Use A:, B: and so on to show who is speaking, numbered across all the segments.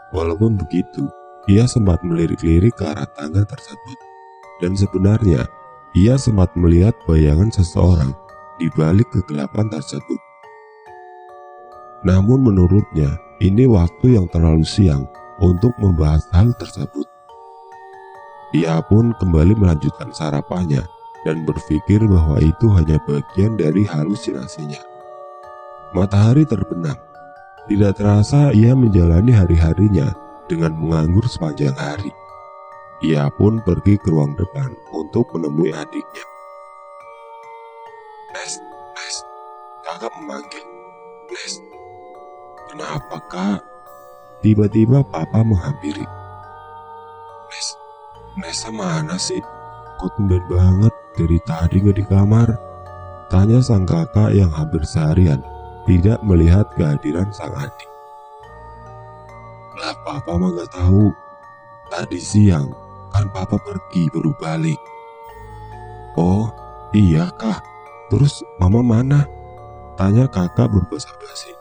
A: Walaupun begitu, ia sempat melirik-lirik ke arah tangga tersebut. Dan sebenarnya, ia sempat melihat bayangan seseorang di balik kegelapan tersebut. Namun menurutnya, ini waktu yang terlalu siang untuk membahas hal tersebut. Ia pun kembali melanjutkan sarapannya dan berpikir bahwa itu hanya bagian dari halusinasinya. Matahari terbenam. Tidak terasa ia menjalani hari-harinya dengan menganggur sepanjang hari. Ia pun pergi ke ruang depan untuk menemui adiknya. "Nes, Nes," kakak memanggil. "Nes." "Kenapa, Kak?" Tiba-tiba papa menghampiri. "Nesa mana sih? Kok tumben banget dari tadi nggak di kamar?" tanya sang kakak yang hampir seharian tidak melihat kehadiran sang adik. "Lah papa mah gak tahu. Tadi siang kan papa pergi baru balik." "Oh iya kah? Terus mama mana?" tanya kakak berbasa-basi.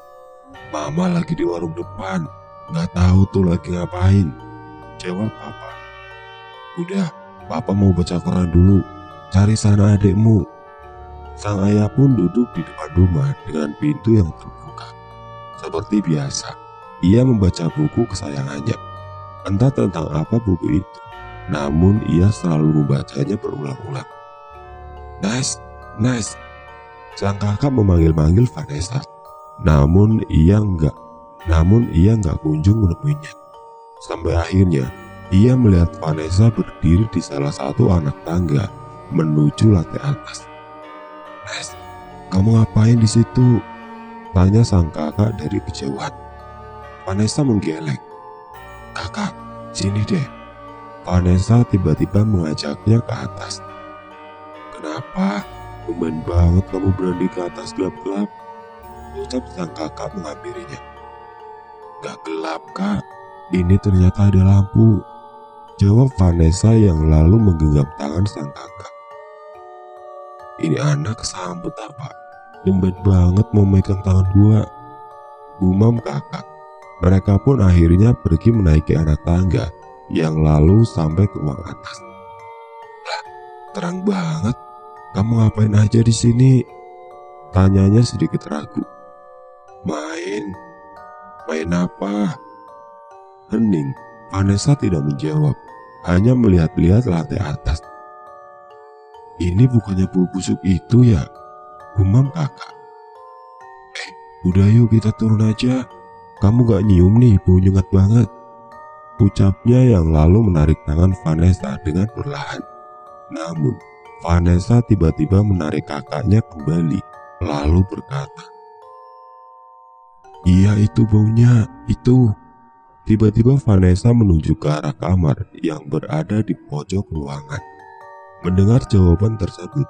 A: "Mama lagi di warung depan. Gak tahu tuh lagi ngapain," jawab papa. "Udah, papa mau baca Quran dulu. Cari sana adekmu." Sang ayah pun duduk di depan rumah dengan pintu yang terbuka. Seperti biasa, ia membaca buku kesayangannya. Entah tentang apa buku itu, namun ia selalu membacanya berulang-ulang. "Nice, nice." Sang kakak memanggil-manggil Vanessa, namun ia enggak kunjung menemuinya. Sampai akhirnya, ia melihat Vanessa berdiri di salah satu anak tangga menuju lantai atas. "Nes, kamu ngapain di situ?" tanya sang kakak dari kejauhan. Vanessa menggeleng. "Kakak, sini deh." Vanessa tiba-tiba mengajaknya ke atas. "Kenapa? Tumben banget kamu berani ke atas gelap-gelap," ucap sang kakak menghampirinya. "Gak gelap, Kak. Ini ternyata ada lampu," jawab Vanessa yang lalu menggenggam tangan sang kakak. "Ini anak kesambet apa? Tumben banget mau megang tangan gua," gumam kakak. Mereka pun akhirnya pergi menaiki anak tangga yang lalu sampai ke ruang atas. "Lah, terang banget. Kamu ngapain aja di sini?" tanyanya sedikit ragu. Main apa?" Hening. Vanessa tidak menjawab, hanya melihat-lihat lantai atas. "Ini bukannya bau busuk itu ya?" gumam kakak. "Udah yuk kita turun aja. Kamu gak nyium nih, bau nyengat banget," ucapnya yang lalu menarik tangan Vanessa dengan perlahan. Namun, Vanessa tiba-tiba menarik kakaknya kembali, lalu berkata, "Iya itu baunya, itu." Tiba-tiba Vanessa menunjuk ke arah kamar yang berada di pojok ruangan. Mendengar jawaban tersebut,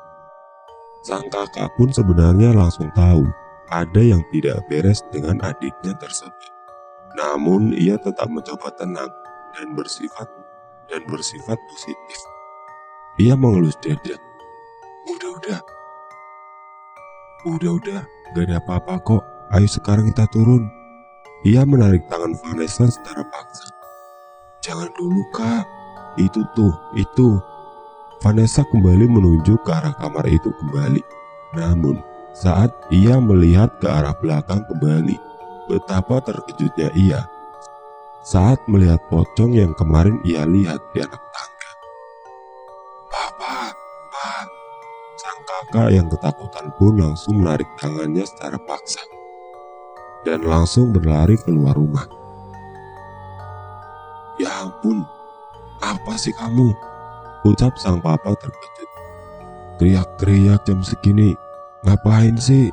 A: sang kakak pun sebenarnya langsung tahu ada yang tidak beres dengan adiknya tersebut. Namun ia tetap mencoba tenang dan bersifat positif. Ia mengelus dada. Udah, gak ada apa-apa kok. Ayo sekarang kita turun." Ia menarik tangan Vanessa secara paksa. "Jangan dulu, Kak. Itu." Vanessa kembali menunjuk ke arah kamar itu kembali. Namun, saat ia melihat ke arah belakang kembali, betapa terkejutnya ia saat melihat pocong yang kemarin ia lihat di anak tangga. Papa!" Sang kakak yang ketakutan pun langsung menarik tangannya secara paksa dan langsung berlari keluar rumah. "Ya ampun, apa sih kamu?" ucap sang papa terkejut. "Teriak-teriak jam segini, ngapain sih?"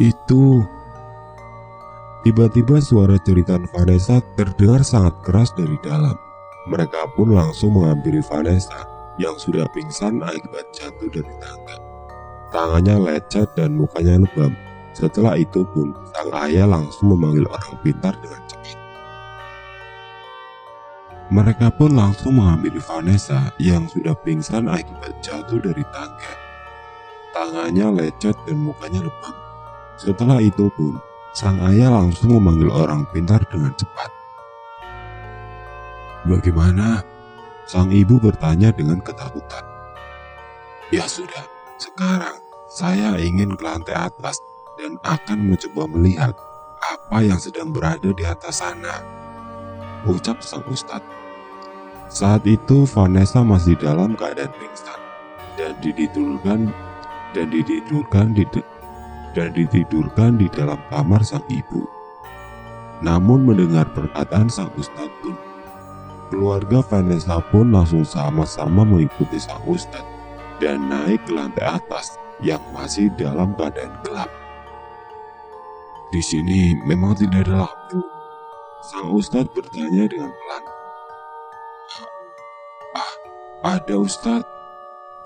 A: Itu." Tiba-tiba suara jeritan Vanessa terdengar sangat keras dari dalam. Mereka pun langsung menghampiri Vanessa yang sudah pingsan akibat jatuh dari tangga. Tangannya lecet dan mukanya lebam. Setelah itu pun sang ayah langsung memanggil orang pintar dengan cepat. Mereka pun langsung menghampiri Vanessa yang sudah pingsan akibat jatuh dari tangga. Tangannya lecet dan mukanya lebam. Setelah itu pun Sang ayah langsung memanggil orang pintar dengan cepat. "Bagaimana?" sang ibu bertanya dengan ketakutan. "Ya sudah, sekarang saya ingin ke lantai atas dan akan mencoba melihat apa yang sedang berada di atas sana," ucap sang ustadz. Saat itu Vanessa masih dalam keadaan pingsan dan ditidurkan di dalam kamar sang ibu. Namun mendengar perkataan sang ustadz pun, keluarga Vanessa pun langsung sama-sama mengikuti sang ustadz dan naik ke lantai atas yang masih dalam keadaan gelap. "Di sini memang tidak ada lampu?" sang ustadz bertanya dengan pelan. "Ada, Ustadz."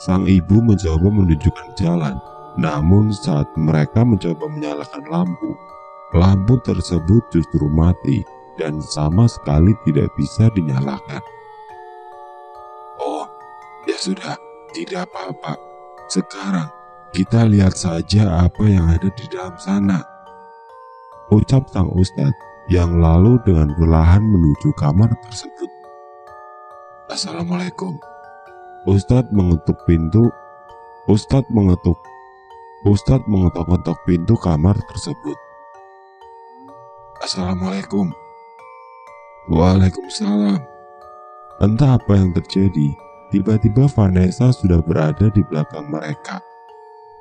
A: Sang ibu mencoba menunjukkan jalan, namun saat mereka mencoba menyalakan lampu, lampu tersebut justru mati dan sama sekali tidak bisa dinyalakan. "Oh, ya sudah, tidak apa-apa. Sekarang kita lihat saja apa yang ada di dalam sana," ucap sang ustadz yang lalu dengan perlahan menuju kamar tersebut. "Assalamualaikum." Ustadz mengetuk pintu kamar tersebut. "Assalamualaikum." "Waalaikumsalam." Entah apa yang terjadi, tiba-tiba Vanessa sudah berada di belakang mereka.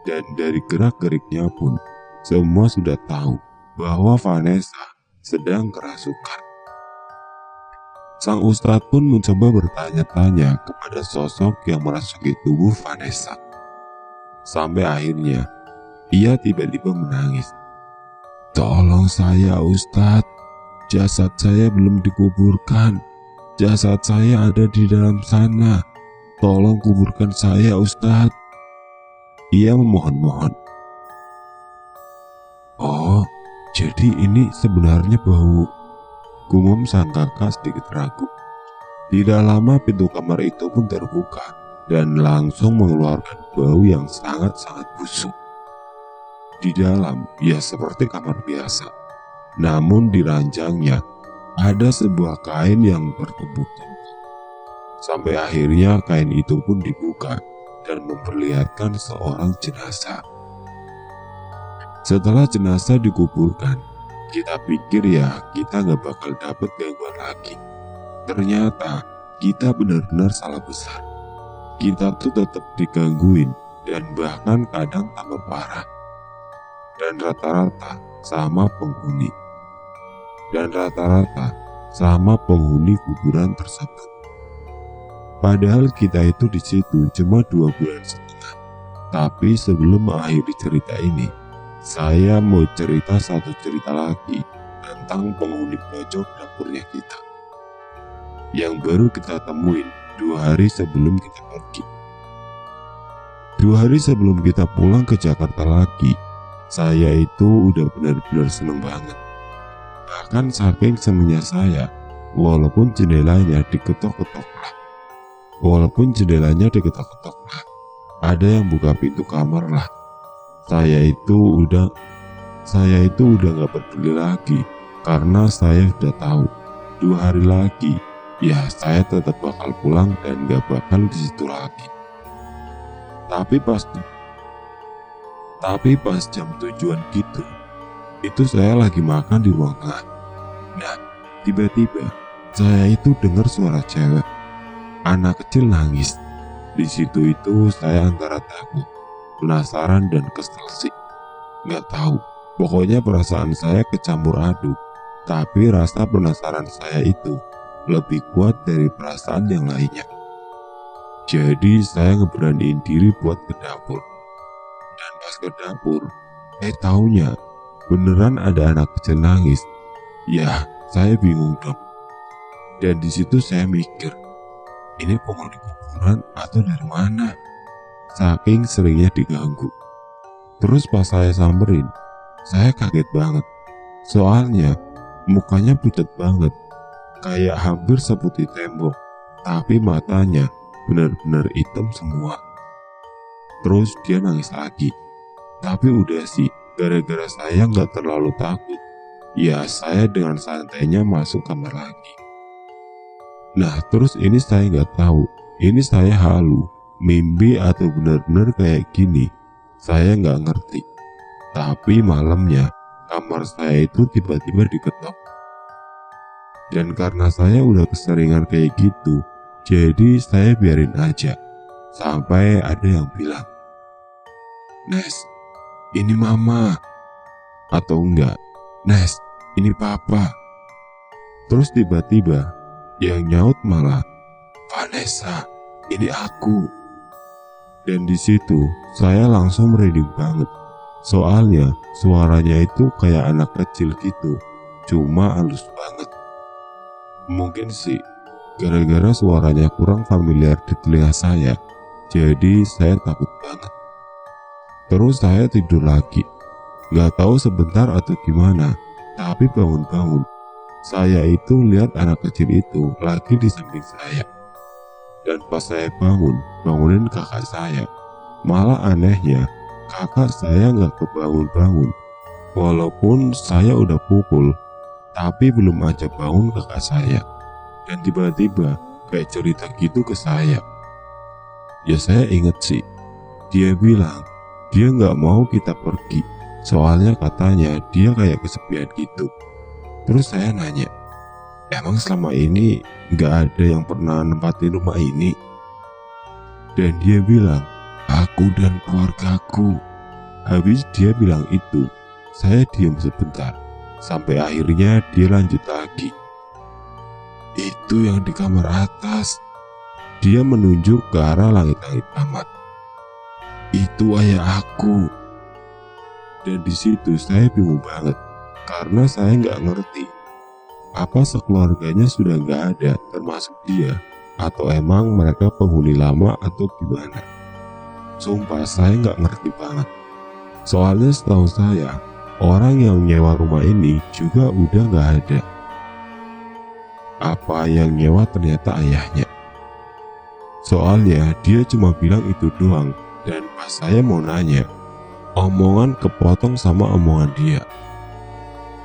A: Dan dari gerak-geriknya pun, semua sudah tahu bahwa Vanessa sedang kerasukan. Sang ustadz pun mencoba bertanya-tanya kepada sosok yang merasuki tubuh Vanessa. Sampai akhirnya, ia tiba-tiba menangis. "Tolong saya, Ustadz. Jasad saya belum dikuburkan. Jasad saya ada di dalam sana. Tolong kuburkan saya, Ustadz." Ia memohon-mohon. "Oh, jadi ini sebenarnya bau," gumam sang kakak sedikit ragu. Tidak lama pintu kamar itu pun terbuka dan langsung mengeluarkan bau yang sangat-sangat busuk. Di dalam, ya seperti kamar biasa. Namun di ranjangnya ada sebuah kain yang bertumpuk-tumpuk. Sampai akhirnya kain itu pun dibuka dan memperlihatkan seorang jenazah. Setelah jenazah dikuburkan, kita pikir ya kita gak bakal dapet gangguan lagi. Ternyata kita benar-benar salah besar. Kita tuh tetap digangguin dan bahkan kadang tambah parah. Dan rata-rata sama penghuni kuburan tersebut. Padahal kita itu di situ cuma 2 bulan setengah. Tapi sebelum mengakhiri cerita ini, saya mau cerita satu cerita lagi tentang penghuni pojok dapurnya kita, yang baru kita temuin 2 hari sebelum kita pergi. 2 hari sebelum kita pulang ke Jakarta lagi, saya itu udah benar-benar seneng banget. Bahkan saking senengnya saya, walaupun jendelanya diketok-ketok lah, ada yang buka pintu kamar lah. Saya itu udah gak peduli lagi, karena saya sudah tahu 2 hari lagi ya saya tetap bakal pulang dan gak bakal di situ lagi. Tapi pas jam tujuan gitu, itu saya lagi makan di ruang tengah. Nah, tiba-tiba saya itu dengar suara cewek, anak kecil nangis. Di situ itu saya antara takut, penasaran dan kesel sih. Gak tahu, pokoknya perasaan saya kecampur aduk. Tapi rasa penasaran saya itu lebih kuat dari perasaan yang lainnya. Jadi saya ngeberaniin diri buat ke dapur. Dan pas ke dapur, taunya beneran ada anak kecil nangis. Ya, saya bingung dong. Dan di situ saya mikir, ini penghuni kuburan atau dari mana? Saking seringnya diganggu. Terus pas saya samperin, saya kaget banget. Soalnya mukanya pucat banget, kayak hampir seputih tembok, tapi matanya benar-benar hitam semua. Terus dia nangis lagi, tapi udah sih Gara-gara saya nggak terlalu takut, ya saya dengan santainya masuk kamar lagi. Nah terus ini saya nggak tahu, ini saya halu, mimpi atau benar-benar kayak gini, saya nggak ngerti. Tapi malamnya kamar saya itu tiba-tiba diketok. Dan karena saya udah keseringan kayak gitu, jadi saya biarin aja. Sampai ada yang bilang, "Nes, ini mama." Atau enggak, "Nes, ini papa." Terus tiba-tiba yang nyaut malah, "Vanessa, ini aku." Dan di situ saya langsung merinding banget. Soalnya suaranya itu kayak anak kecil gitu, cuma halus banget. Mungkin sih gara-gara suaranya kurang familiar di telinga saya, jadi saya takut banget. Terus saya tidur lagi, gak tahu sebentar atau gimana, tapi bangun-bangun saya itu lihat anak kecil itu lagi di samping saya. Dan pas saya bangunin kakak saya. Malah anehnya kakak saya gak kebangun-bangun. Walaupun saya udah pukul, tapi belum aja bangun kakak saya. Dan tiba-tiba kayak cerita gitu ke saya. Ya saya inget sih, dia bilang dia gak mau kita pergi, soalnya katanya dia kayak kesepian gitu. Terus saya nanya, emang selama ini gak ada yang pernah nempatin rumah ini? Dan dia bilang, aku dan keluargaku. Habis dia bilang itu, saya diam sebentar, sampai akhirnya dia lanjut lagi. Itu yang di kamar atas. Dia menunjuk ke arah langit-langit kamar. Itu ayah aku. Dan di situ saya bingung banget, karena saya nggak ngerti apa sekeluarganya sudah nggak ada, termasuk dia, atau emang mereka penghuni lama atau gimana. Sumpah saya nggak ngerti banget. Soalnya setahu saya, orang yang nyewa rumah ini juga udah nggak ada. Apa yang nyewa ternyata ayahnya. Soalnya dia cuma bilang itu doang, dan pas saya mau nanya, omongan kepotong sama omongan dia.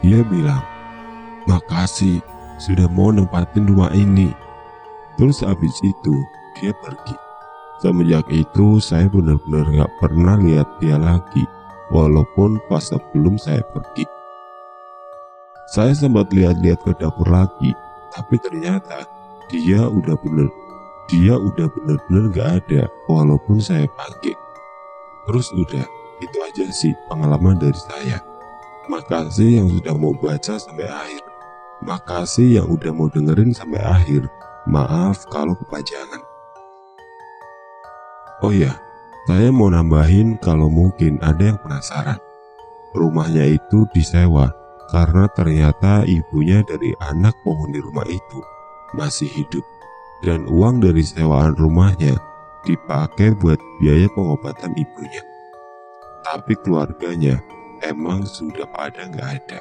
A: Dia bilang, makasih sudah mau nempatin rumah ini. Terus habis itu dia pergi. Semenjak itu saya benar-benar gak pernah lihat dia lagi, walaupun pas sebelum saya pergi. Saya sempat lihat-lihat ke dapur lagi, tapi ternyata dia udah benar-benar gak ada walaupun saya panggil. Terus udah, itu aja sih pengalaman dari saya. Makasih yang sudah mau baca sampai akhir. Makasih yang udah mau dengerin sampai akhir. Maaf kalau kepanjangan. Oh ya, saya mau nambahin kalau mungkin ada yang penasaran. Rumahnya itu disewa karena ternyata ibunya dari anak penghuni rumah itu masih hidup. Dan uang dari sewaan rumahnya dipakai buat biaya pengobatan ibunya. Tapi keluarganya emang sudah pada nggak ada.